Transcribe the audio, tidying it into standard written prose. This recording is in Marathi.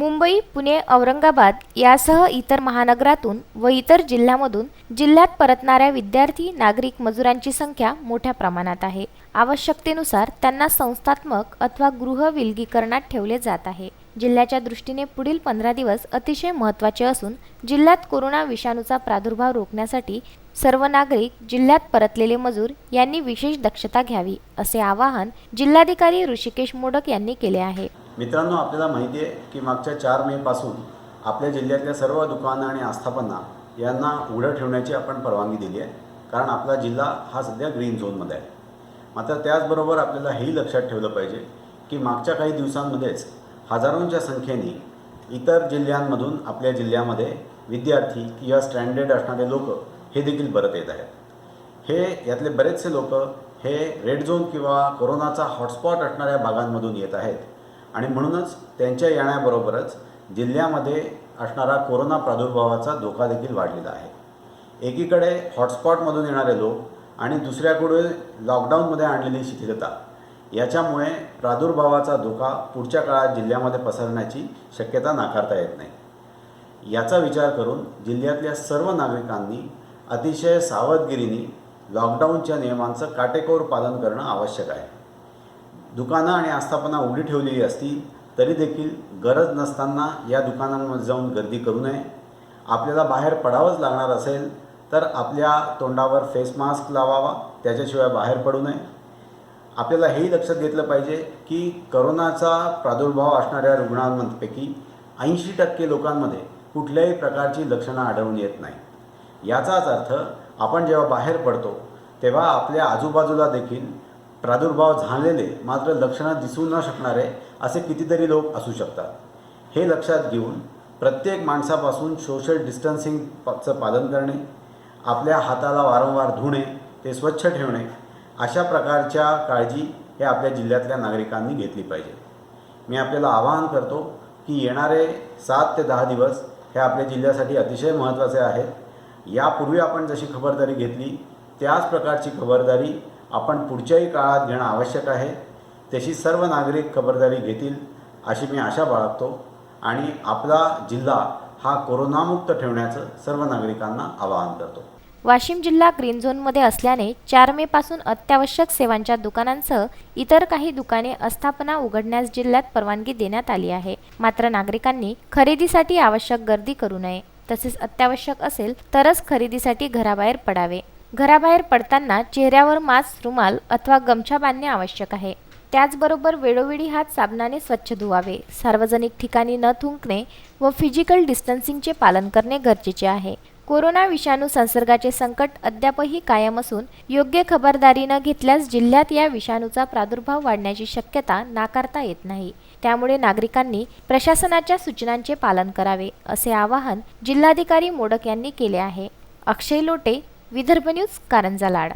मुंबई, पुणे, औरंगाबाद यासह इतर महानगरातून व इतर जिल्ह्यांमधून जिल्ह्यात परतणाऱ्या विद्यार्थी, नागरिक, मजुरांची संख्या मोठ्या प्रमाणात आहे। आवश्यकतेनुसार त्यांना संस्थात्मक अथवा गृह विलगीकरणात ठेवले जात आहे। जिल्ह्याच्या दृष्टीने पुढील 15 दिवस अतिशय महत्त्वाचे असून जिल्ह्यात कोरोना विषाणूचा प्रादुर्भाव रोखण्यासाठी सर्व नागरिक, जिल्ह्यात परतलेले मजूर यांनी विशेष दक्षता घ्यावी, असे आवाहन जिल्हाधिकारी ऋषिकेश मोडक यांनी केले आहे। मित्रांनो, आपल्याला माहिती आहे की मागच्या 4 मे पासून आपल्या जिल्ह्यातल्या सर्व दुकानं आणि आस्थापना यांना उघडं ठेवण्याची आपण परवानगी दिली आहे, कारण आपला जिल्हा हा सध्या ग्रीन झोनमध्ये आहे। मात्र त्याचबरोबर आपल्याला हेही लक्षात ठेवलं पाहिजे की मागच्या काही दिवसांमध्येच हजारोंच्या संख्येने इतर जिल्ह्यांमधून आपल्या जिल्ह्यामध्ये विद्यार्थी किंवा स्ट्रँडेड असणारे लोक हे देखील परत येत आहेत। हे यातले बरेचसे लोक हे रेड झोन किंवा कोरोनाचा हॉटस्पॉट असणाऱ्या भागांमधून येत आहेत आणि म्हणूनच त्यांच्या येण्याबरोबरच जिल्ह्यामध्ये असणारा कोरोना प्रादुर्भावाचा धोका देखील वाढलेला आहे। एकीकडे हॉटस्पॉटमधून येणारे लोक आणि दुसऱ्याकडे लॉकडाऊनमध्ये आणलेली शिथिलता याच्यामुळे प्रादुर्भावाचा धोका पुढच्या काळात जिल्ह्यामध्ये पसरण्याची शक्यता नाकारता येत नाही। याचा विचार करून जिल्ह्यातल्या सर्व नागरिकांनी अतिशय सावधगिरीने लॉकडाऊनच्या नियमांचं काटेकोर पालन करणं आवश्यक आहे। दुकानं आणि आस्थापना उघडी ठेवलेली असतील तरी देखील गरज नसताना या दुकानांमध्ये जाऊन गर्दी करू नये। आपल्याला बाहेर पडावंच लागणार असेल तर आपल्या तोंडावर फेस मास्क लावावा, त्याच्याशिवाय बाहेर पडू नये। आपल्याला हेही लक्षात घेतलं पाहिजे की कोरोनाचा प्रादुर्भाव असणाऱ्या रुग्णांपैकी 80% लोकांमध्ये कुठल्याही प्रकारची लक्षणं आढळून येत नाही। याचाच अर्थ आपण जेव्हा बाहेर पडतो तेव्हा आपल्या आजूबाजूला देखील प्रादुर्भाव झालेले मात्र लक्षणं दिसू न शकणारे असे कितीतरी लोक असू शकतात। हे लक्षात घेऊन प्रत्येक माणसापासून सोशल डिस्टन्सिंगचं पालन करणे, आपल्या हाताला वारंवार धुणे, ते स्वच्छ ठेवणे, अशा प्रकारच्या काळजी हे आपल्या जिल्ह्यातल्या नागरिकांनी घेतली पाहिजे। मी आपल्याला आवाहन करतो की येणारे 7 ते 10 दिवस हे आपल्या जिल्ह्यासाठी अतिशय महत्त्वाचे आहेत। यापूर्वी आपण जशी खबरदारी घेतली त्याच प्रकारची खबरदारी आपण पुढच्याही काळात घेणं आवश्यक आहे। तशी सर्व नागरिक खबरदारी घेतील अशी मी आशा बाळगतो आणि आपला जिल्हा हा कोरोनामुक्त ठेवण्याचं सर्व नागरिकांना आवाहन करतो। वाशिम जिल्हा ग्रीन झोनमध्ये असल्याने 4 मे पासून अत्यावश्यक सेवांच्या दुकानांसह इतर काही दुकाने, आस्थापना उघडण्यास जिल्ह्यात परवानगी देण्यात आली आहे। मात्र नागरिकांनी खरेदीसाठी आवश्यक गर्दी करू नये, तसेच अत्यावश्यक असेल तरच खरेदीसाठी घराबाहेर पडावे। घराबाहेर पडताना चेहऱ्यावर मास्क, रुमाल अथवा गमछा बांधणे आवश्यक आहे। त्याचबरोबर वेळोवेळी हात साबणाने स्वच्छ धुवावे, सार्वजनिक ठिकाणी न थुंकणे व फिजिकल डिस्टन्सिंगचे पालन करणे गरजेचे आहे। कोरोना विषाणू संसर्गाचे संकट अद्यापही कायम असून योग्य खबरदारी न घेतल्यास जिल्ह्यात या विषाणूचा प्रादुर्भाव वाढण्याची शक्यता नाकारता येत नाही। त्यामुळे नागरिकांनी प्रशासनाच्या सूचनांचे पालन करावे, असे आवाहन जिल्हाधिकारी मोडक यांनी केले आहे। अक्षय लोटे, विदर्भ न्यूज, कारंजा लाड।